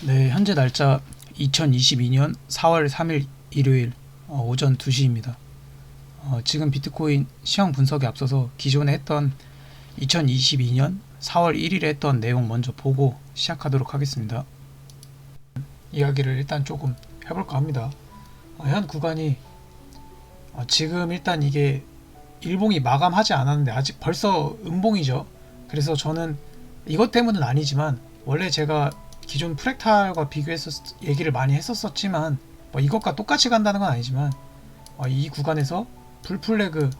네, 현재 날짜 2022년 4월 3일 일요일 오전 2시입니다. 지금 비트코인 시황 분석에 앞서서 기존에 했던 2022년 4월 1일에 했던 내용 먼저 보고 시작하도록 하겠습니다. 이야기를 일단 조금 해볼까 합니다. 현 구간이 지금 일단 이게 일봉이 마감하지 않았는데 아직 벌써 음봉이죠. 그래서 저는 이것 때문은 아니지만 원래 제가 기존 프랙탈과 비교해서 얘기를 많이 했었지만 뭐 이것과 똑같이 간다는 건 아니지만 이 구간에서 불플래그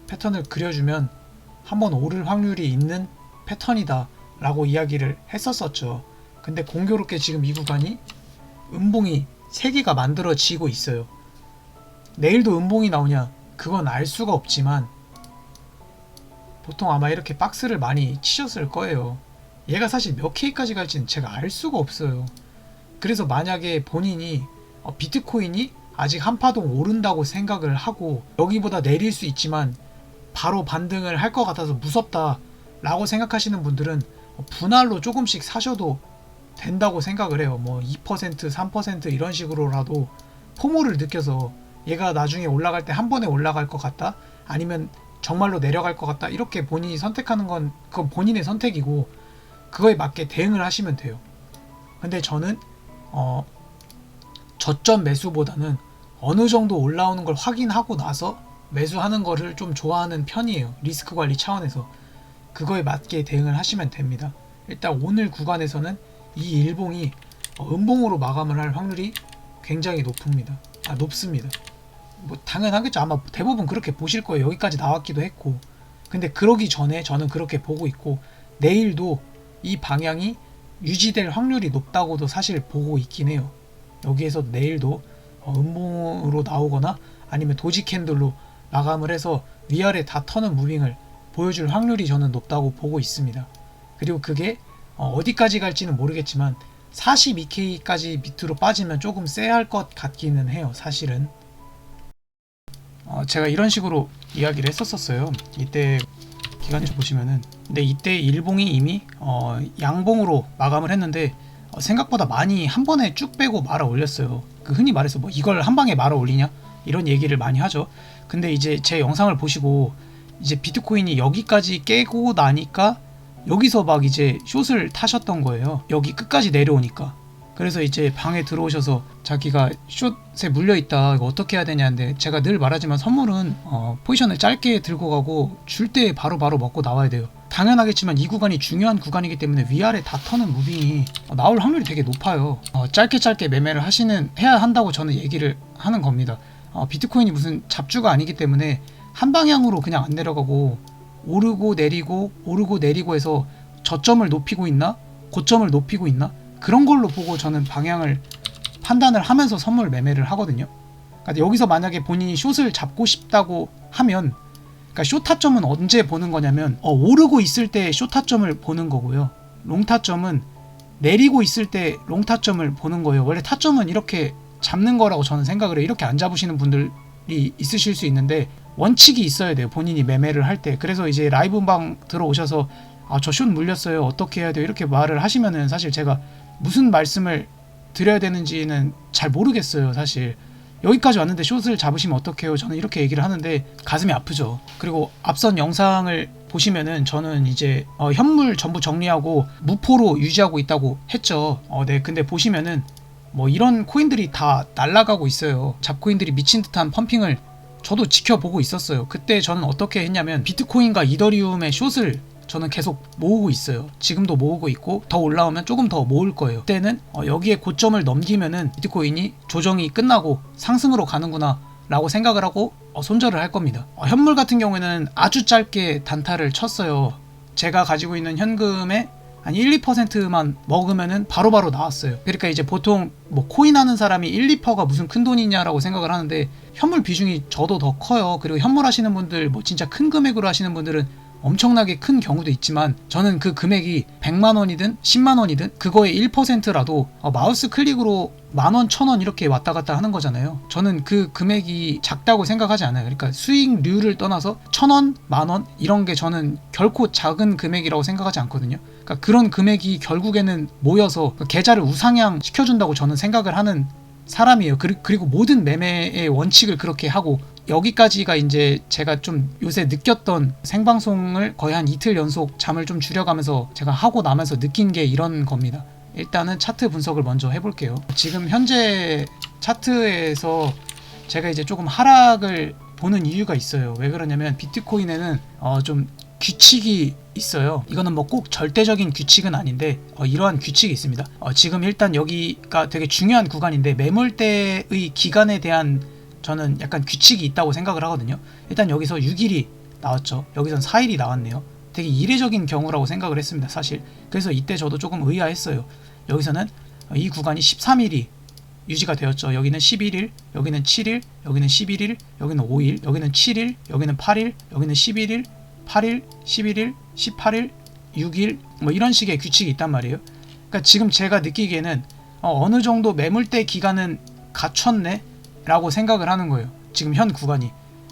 패턴을 그려주면 한번 오를 확률이 있는 패턴이다 라고 이야기를 했었죠. 근데 공교롭게 지금 이 구간이 음봉이 3개가 만들어지고 있어요. 내일도 음봉이 나오냐 그건 알 수가 없지만 보통 아마 이렇게 박스를 많이 치셨을 거예요. 얘가 사실 몇 K까지 갈지는 제가 알 수가 없어요. 그래서 만약에 본인이 비트코인이 아직 한파동 오른다고 생각을 하고 여기보다 내릴 수 있지만 바로 반등을 할 것 같아서 무섭다 라고 생각하시는 분들은 분할로 조금씩 사셔도 된다고 생각을 해요. 뭐 2%, 3% 이런 식으로라도 포모를 느껴서 얘가 나중에 올라갈 때 한 번에 올라갈 것 같다 아니면 정말로 내려갈 것 같다 이렇게 본인이 선택하는 건 그건 본인의 선택이고 그거에 맞게 대응을 하시면 돼요. 근데 저는 저점 매수보다는 어느 정도 올라오는 걸 확인하고 나서 매수하는 거를 좀 좋아하는 편이에요. 리스크 관리 차원에서 그거에 맞게 대응을 하시면 됩니다. 일단 오늘 구간에서는 이 일봉이 음봉으로 마감을 할 확률이 굉장히 높습니다. 뭐 당연하겠죠. 아마 대부분 그렇게 보실 거예요. 여기까지 나왔기도 했고. 근데 그러기 전에 저는 그렇게 보고 있고 내일도 이 방향이 유지될 확률이 높다고도 사실 보고 있긴 해요. 여기에서 내일도 음봉으로 나오거나 아니면 도지 캔들로 마감을 해서 위아래 다 터는 무빙을 보여줄 확률이 저는 높다고 보고 있습니다. 그리고 그게 어디까지 갈지는 모르겠지만 42K까지 밑으로 빠지면 조금 쎄할 것 같기는 해요. 사실은 제가 이런 식으로 이야기를 했었어요. 이때 기간주 보시면은 근데 이때 일봉이 이미 양봉으로 마감을 했는데 생각보다 많이 한 번에 쭉 빼고 말아 올렸어요. 그 흔히 말해서 뭐 이걸 한 방에 말아 올리냐 이런 얘기를 많이 하죠. 근데 이제 제 영상을 보시고 이제 비트코인이 여기까지 깨고 나니까 여기서 막 이제 숏을 타셨던 거예요. 여기 끝까지 내려오니까. 그래서 이제 방에 들어오셔서 자기가 숏에 물려있다 이거 어떻게 해야 되냐는데 제가 늘 말하지만 선물은 포지션을 짧게 들고 가고 줄 때 바로바로 먹고 나와야 돼요. 당연하겠지만 이 구간이 중요한 구간이기 때문에 위아래 다 터는 무빙이 나올 확률이 되게 높아요. 짧게 매매를 해야 한다고 저는 얘기를 하는 겁니다. 비트코인이 무슨 잡주가 아니기 때문에 한 방향으로 그냥 안 내려가고 오르고 내리고 해서 저점을 높이고 있나 고점을 높이고 있나 그런 걸로 보고 저는 방향을 판단을 하면서 선물 매매를 하거든요. 그러니까 여기서 만약에 본인이 숏을 잡고 싶다고 하면 그러니까 숏 타점은 언제 보는 거냐면 오르고 있을 때 숏 타점을 보는 거고요. 롱 타점은 내리고 있을 때 롱 타점을 보는 거예요. 원래 타점은 이렇게 잡는 거라고 저는 생각을 해요. 이렇게 안 잡으시는 분들이 있으실 수 있는데 원칙이 있어야 돼요. 본인이 매매를 할 때. 그래서 이제 라이브 방 들어오셔서 저 숏 물렸어요. 어떻게 해야 돼요? 이렇게 말을 하시면은 사실 제가 무슨 말씀을 드려야 되는지는 잘 모르겠어요. 사실 여기까지 왔는데 숏을 잡으시면 어떡해요? 저는 이렇게 얘기를 하는데 가슴이 아프죠. 그리고 앞선 영상을 보시면은 저는 이제 현물 전부 정리하고 무포로 유지하고 있다고 했죠. 네. 근데 보시면은 뭐 이런 코인들이 다 날아가고 있어요. 잡코인들이 미친 듯한 펌핑을 저도 지켜보고 있었어요. 그때 저는 어떻게 했냐면 비트코인과 이더리움의 숏을 저는 계속 모으고 있어요. 지금도 모으고 있고 더 올라오면 조금 더 모을 거예요. 그때는 여기에 고점을 넘기면은 비트코인이 조정이 끝나고 상승으로 가는구나 라고 생각을 하고 손절을 할 겁니다. 현물 같은 경우에는 아주 짧게 단타를 쳤어요. 제가 가지고 있는 현금의 한 1, 2%만 먹으면은 바로바로 나왔어요. 그러니까 이제 보통 뭐 코인 하는 사람이 1, 2%가 무슨 큰 돈이냐라고 생각을 하는데 현물 비중이 저도 더 커요. 그리고 현물 하시는 분들 뭐 진짜 큰 금액으로 하시는 분들은 엄청나게 큰 경우도 있지만 저는 그 금액이 100만원이든 10만원이든 그거의 1%라도 마우스 클릭으로 만원, 1000원 이렇게 왔다 갔다 하는 거잖아요. 저는 그 금액이 작다고 생각하지 않아요. 그러니까 수익률을 떠나서 1000원, 만원 이런 게 저는 결코 작은 금액이라고 생각하지 않거든요. 그러니까 그런 금액이 결국에는 모여서 계좌를 우상향 시켜준다고 저는 생각을 하는 사람이에요. 그리고 모든 매매의 원칙을 그렇게 하고, 여기까지가 이제 제가 좀 요새 느꼈던, 생방송을 거의 한 이틀 연속 잠을 좀 줄여가면서 제가 하고 나면서 느낀 게 이런 겁니다. 일단은 차트 분석을 먼저 해볼게요. 지금 현재 차트에서 제가 이제 조금 하락을 보는 이유가 있어요. 왜 그러냐면 비트코인에는 좀 규칙이 있어요. 이거는 뭐 꼭 절대적인 규칙은 아닌데 이러한 규칙이 있습니다. 지금 일단 여기가 되게 중요한 구간인데 매물대의 기간에 대한 저는 약간 규칙이 있다고 생각을 하거든요. 일단 여기서 6일이 나왔죠. 여기선 4일이 나왔네요. 되게 이례적인 경우라고 생각을 했습니다, 사실. 그래서 이때 저도 조금 의아했어요. 여기서는 이 구간이 13일이 유지가 되었죠. 여기는 11일, 여기는 7일, 여기는 11일, 여기는 5일, 여기는 7일, 여기는 8일, 여기는 11일, 8일, 11일, 18일, 6일 뭐 이런 식의 규칙이 있단 말이에요. 그러니까 지금 제가 느끼기에는 어느 정도 매물대 기간은 갖췄네 라고 생각을 하는 거예요, 지금 현 구간이.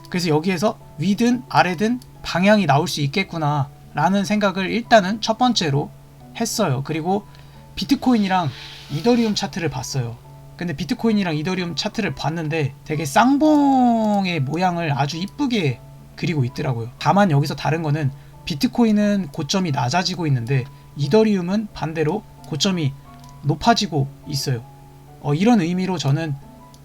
그래서 여기에서 위든 아래든 방향이 나올 수 있겠구나 라는 생각을 일단은 첫 번째로 했어요. 그리고 비트코인이랑 이더리움 차트를 봤어요. 근데 비트코인이랑 이더리움 차트를 봤는데 되게 쌍봉의 모양을 아주 이쁘게 그리고 있더라고요. 다만 여기서 다른 거는 비트코인은 고점이 낮아지고 있는데 이더리움은 반대로 고점이 높아지고 있어요. 이런 의미로 저는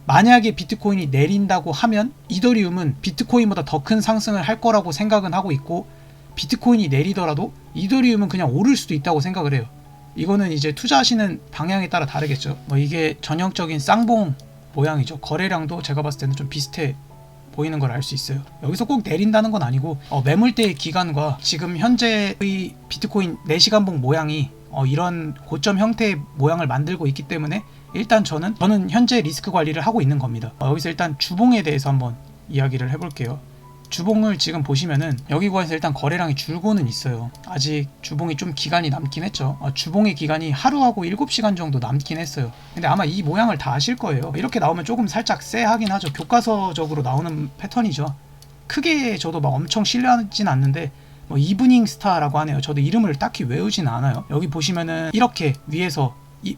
만약에 비트코인이 내린다고 하면 이더리움은 비트코인보다 더 큰 상승을 할 거라고 생각은 하고 있고, 비트코인이 내리더라도 이더리움은 그냥 오를 수도 있다고 생각을 해요. 이거는 이제 투자하시는 방향에 따라 다르겠죠. 이게 전형적인 쌍봉 모양이죠. 거래량도 제가 봤을 때는 좀 비슷해 보이는 걸 알 수 있어요. 여기서 꼭 내린다는 건 아니고 매물대의 기간과 지금 현재의 비트코인 4시간봉 모양이 이런 고점 형태의 모양을 만들고 있기 때문에 일단 저는 현재 리스크 관리를 하고 있는 겁니다. 여기서 일단 주봉에 대해서 한번 이야기를 해볼게요. 주봉을 지금 보시면은 여기 구간에서 일단 거래량이 줄고는 있어요. 아직 주봉이 좀 기간이 남긴 했죠. 주봉의 기간이 하루하고 7시간 정도 남긴 했어요. 근데 아마 이 모양을 다 아실 거예요. 이렇게 나오면 조금 살짝 쎄하긴 하죠. 교과서적으로 나오는 패턴이죠. 크게 저도 막 엄청 신뢰하진 않는데 이브닝 스타라고 하네요. 저도 이름을 딱히 외우진 않아요. 여기 보시면은 이렇게 위에서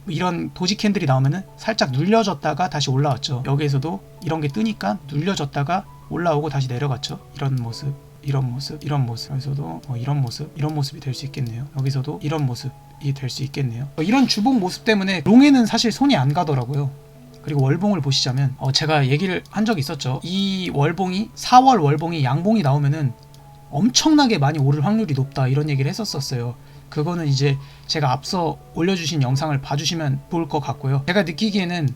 이런 도지 캔들이 나오면은 살짝 눌려졌다가 다시 올라왔죠. 여기에서도 이런 게 뜨니까 눌려졌다가 올라오고 다시 내려갔죠. 이런 모습, 이런 모습, 이런 모습. 여기서도 이런 모습, 이런 모습이 될 수 있겠네요. 여기서도 이런 모습이 될 수 있겠네요. 이런 주봉 모습 때문에 롱에는 사실 손이 안 가더라고요. 그리고 월봉을 보시자면 제가 얘기를 한 적이 있었죠. 이 월봉이 4월 월봉이 양봉이 나오면은 엄청나게 많이 오를 확률이 높다, 이런 얘기를 했었어요. 그거는 이제 제가 앞서 올려주신 영상을 봐주시면 좋을 것 같고요. 제가 느끼기에는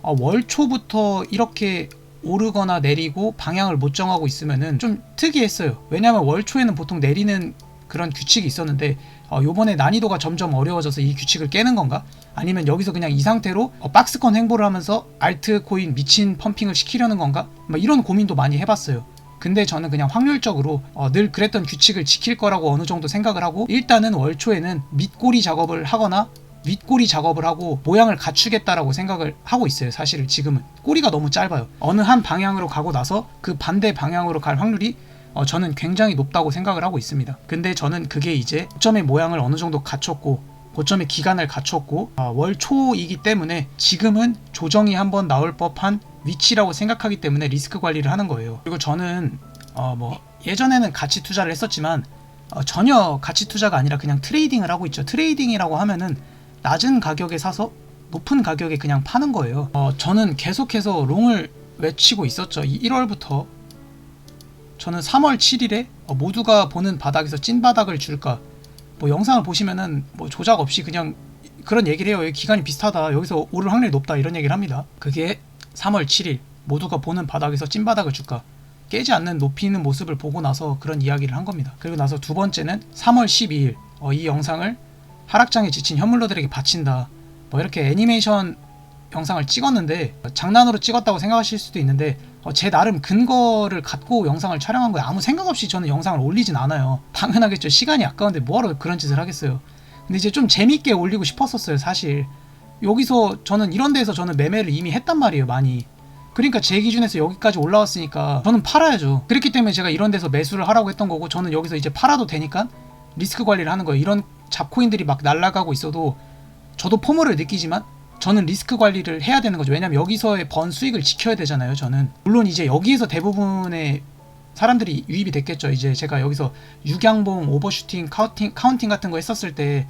월 초부터 이렇게 오르거나 내리고 방향을 못 정하고 있으면은 좀 특이했어요. 왜냐하면 월 초에는 보통 내리는 그런 규칙이 있었는데 요번에 난이도가 점점 어려워져서 이 규칙을 깨는 건가? 아니면 여기서 그냥 이 상태로 박스권 횡보를 하면서 알트코인 미친 펌핑을 시키려는 건가? 이런 고민도 많이 해봤어요. 근데 저는 그냥 확률적으로 늘 그랬던 규칙을 지킬 거라고 어느 정도 생각을 하고, 일단은 월 초에는 밑꼬리 작업을 하거나 윗꼬리 작업을 하고 모양을 갖추겠다라고 생각을 하고 있어요. 사실 지금은 꼬리가 너무 짧아요. 어느 한 방향으로 가고 나서 그 반대 방향으로 갈 확률이 저는 굉장히 높다고 생각을 하고 있습니다. 근데 저는 그게 이제 고점의 모양을 어느 정도 갖췄고 고점의 기간을 갖췄고 월 초이기 때문에 지금은 조정이 한번 나올 법한 위치라고 생각하기 때문에 리스크 관리를 하는 거예요. 그리고 저는 예전에는 가치 투자를 했었지만 전혀 가치 투자가 아니라 그냥 트레이딩을 하고 있죠. 트레이딩이라고 하면은 낮은 가격에 사서 높은 가격에 그냥 파는 거예요. 저는 계속해서 롱을 외치고 있었죠. 1월부터 저는 3월 7일에 모두가 보는 바닥에서 찐 바닥을 줄까, 영상을 보시면은 조작 없이 그냥 그런 얘기를 해요. 기간이 비슷하다, 여기서 오를 확률이 높다, 이런 얘기를 합니다. 그게 3월 7일 모두가 보는 바닥에서 찐 바닥을 줄까, 깨지 않는 높이 있는 모습을 보고 나서 그런 이야기를 한 겁니다. 그리고 나서 두 번째는 3월 12일 이 영상을 하락장에 지친 현물러들에게 바친다, 이렇게 애니메이션 영상을 찍었는데 장난으로 찍었다고 생각하실 수도 있는데 제 나름 근거를 갖고 영상을 촬영한 거예요. 아무 생각 없이 저는 영상을 올리진 않아요. 당연하겠죠. 시간이 아까운데 뭐하러 그런 짓을 하겠어요. 근데 이제 좀 재밌게 올리고 싶었었어요. 사실 여기서 저는 이런 데서 저는 매매를 이미 했단 말이에요. 많이. 그러니까 제 기준에서 여기까지 올라왔으니까 저는 팔아야죠. 그렇기 때문에 제가 이런 데서 매수를 하라고 했던 거고, 저는 여기서 이제 팔아도 되니까 리스크 관리를 하는 거예요. 이런 잡코인들이 막 날아가고 있어도 저도 포모를 느끼지만 저는 리스크 관리를 해야 되는 거죠. 왜냐면 여기서의 번 수익을 지켜야 되잖아요. 저는 물론 이제 여기에서 대부분의 사람들이 유입이 됐겠죠. 이제 제가 여기서 육양봉, 오버슈팅, 카운팅 같은 거 했었을 때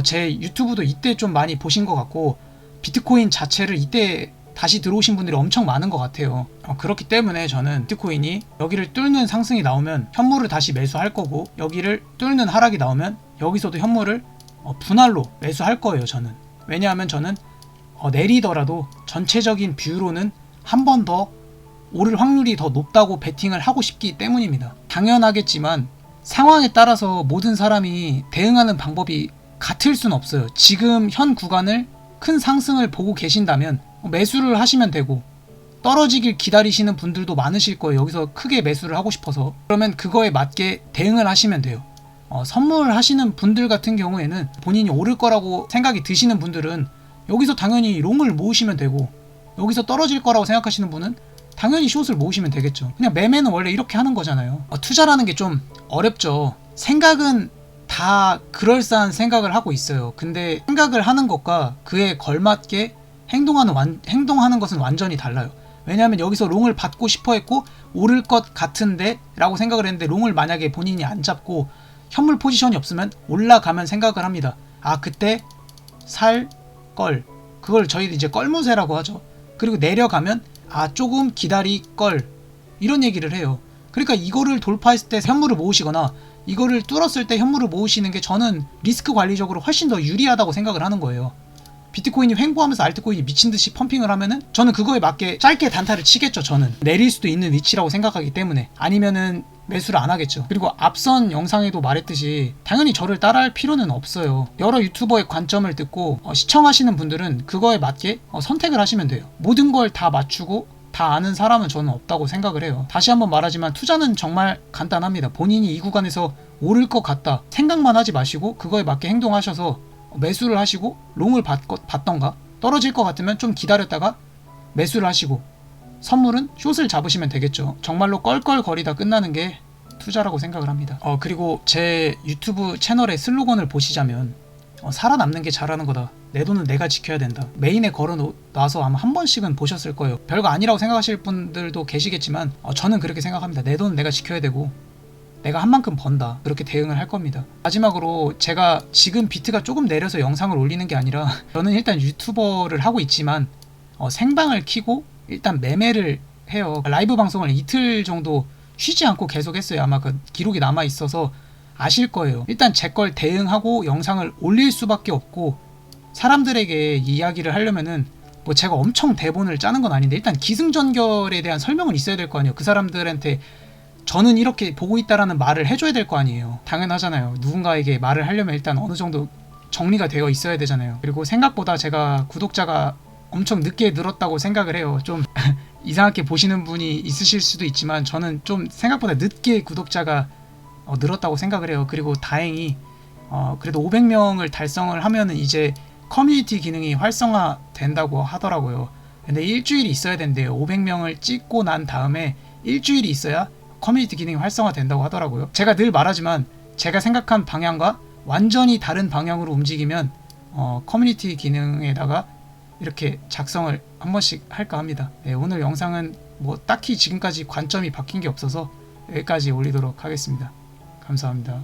제 유튜브도 이때 좀 많이 보신 것 같고, 비트코인 자체를 이때 다시 들어오신 분들이 엄청 많은 것 같아요. 그렇기 때문에 저는 비트코인이 여기를 뚫는 상승이 나오면 현물을 다시 매수할 거고, 여기를 뚫는 하락이 나오면 여기서도 현물을 분할로 매수할 거예요. 저는. 왜냐하면 저는 내리더라도 전체적인 뷰로는 한 번 더 오를 확률이 더 높다고 베팅을 하고 싶기 때문입니다. 당연하겠지만 상황에 따라서 모든 사람이 대응하는 방법이 같을 순 없어요. 지금 현 구간을 큰 상승을 보고 계신다면 매수를 하시면 되고, 떨어지길 기다리시는 분들도 많으실 거예요. 여기서 크게 매수를 하고 싶어서. 그러면 그거에 맞게 대응을 하시면 돼요. 선물하시는 분들 같은 경우에는 본인이 오를 거라고 생각이 드시는 분들은 여기서 당연히 롱을 모으시면 되고, 여기서 떨어질 거라고 생각하시는 분은 당연히 숏을 모으시면 되겠죠. 그냥 매매는 원래 이렇게 하는 거잖아요. 투자라는 게 좀 어렵죠. 생각은 다 그럴싸한 생각을 하고 있어요. 근데 생각을 하는 것과 그에 걸맞게 행동하는 것은 완전히 달라요. 왜냐하면 여기서 롱을 받고 싶어 했고 오를 것 같은데 라고 생각을 했는데, 롱을 만약에 본인이 안 잡고 현물 포지션이 없으면 올라가면 생각을 합니다. 그때 살 걸, 그걸 저희도 이제 껄무새라고 하죠. 그리고 내려가면 조금 기다리 걸, 이런 얘기를 해요. 그러니까 이거를 돌파했을 때 현물을 모으시거나 이거를 뚫었을 때 현물을 모으시는 게 저는 리스크 관리적으로 훨씬 더 유리하다고 생각을 하는 거예요. 비트코인이 횡보하면서 알트코인이 미친듯이 펌핑을 하면은 저는 그거에 맞게 짧게 단타를 치겠죠. 저는 내릴 수도 있는 위치라고 생각하기 때문에. 아니면은 매수를 안 하겠죠. 그리고 앞선 영상에도 말했듯이 당연히 저를 따라할 필요는 없어요. 여러 유튜버의 관점을 듣고 시청하시는 분들은 그거에 맞게 선택을 하시면 돼요. 모든 걸 다 맞추고 다 아는 사람은 저는 없다고 생각을 해요. 다시 한번 말하지만 투자는 정말 간단합니다. 본인이 이 구간에서 오를 것 같다 생각만 하지 마시고 그거에 맞게 행동하셔서 매수를 하시고 롱을 받던가, 떨어질 것 같으면 좀 기다렸다가 매수를 하시고 선물은 숏을 잡으시면 되겠죠. 정말로 껄껄거리다 끝나는 게 투자라고 생각을 합니다. 그리고 제 유튜브 채널의 슬로건을 보시자면 살아남는 게 잘하는 거다. 내 돈은 내가 지켜야 된다. 메인에 걸어놔서 아마 한 번씩은 보셨을 거예요. 별거 아니라고 생각하실 분들도 계시겠지만 저는 그렇게 생각합니다. 내 돈은 내가 지켜야 되고 내가 한 만큼 번다. 그렇게 대응을 할 겁니다. 마지막으로 제가 지금 비트가 조금 내려서 영상을 올리는 게 아니라 저는 일단 유튜버를 하고 있지만 생방을 켜고 일단 매매를 해요. 라이브 방송을 이틀 정도 쉬지 않고 계속 했어요. 아마 그 기록이 남아 있어서 아실 거예요. 일단 제 걸 대응하고 영상을 올릴 수밖에 없고, 사람들에게 이야기를 하려면은 뭐 제가 엄청 대본을 짜는 건 아닌데 일단 기승전결에 대한 설명은 있어야 될 거 아니에요. 그 사람들한테 저는 이렇게 보고 있다라는 말을 해줘야 될 거 아니에요. 당연하잖아요. 누군가에게 말을 하려면 일단 어느 정도 정리가 되어 있어야 되잖아요. 그리고 생각보다 제가 구독자가 엄청 늦게 늘었다고 생각을 해요. 좀 이상하게 보시는 분이 있으실 수도 있지만 저는 좀 생각보다 늦게 구독자가 늘었다고 생각을 해요. 그리고 다행히 그래도 500명을 달성을 하면은 이제 커뮤니티 기능이 활성화 된다고 하더라고요. 근데 일주일이 있어야 된대요. 500명을 찍고 난 다음에 일주일이 있어야 커뮤니티 기능이 활성화 된다고 하더라고요. 제가 늘 말하지만 제가 생각한 방향과 완전히 다른 방향으로 움직이면 커뮤니티 기능에다가 이렇게 작성을 한 번씩 할까 합니다. 네, 오늘 영상은 뭐 딱히 지금까지 관점이 바뀐 게 없어서 여기까지 올리도록 하겠습니다. 감사합니다.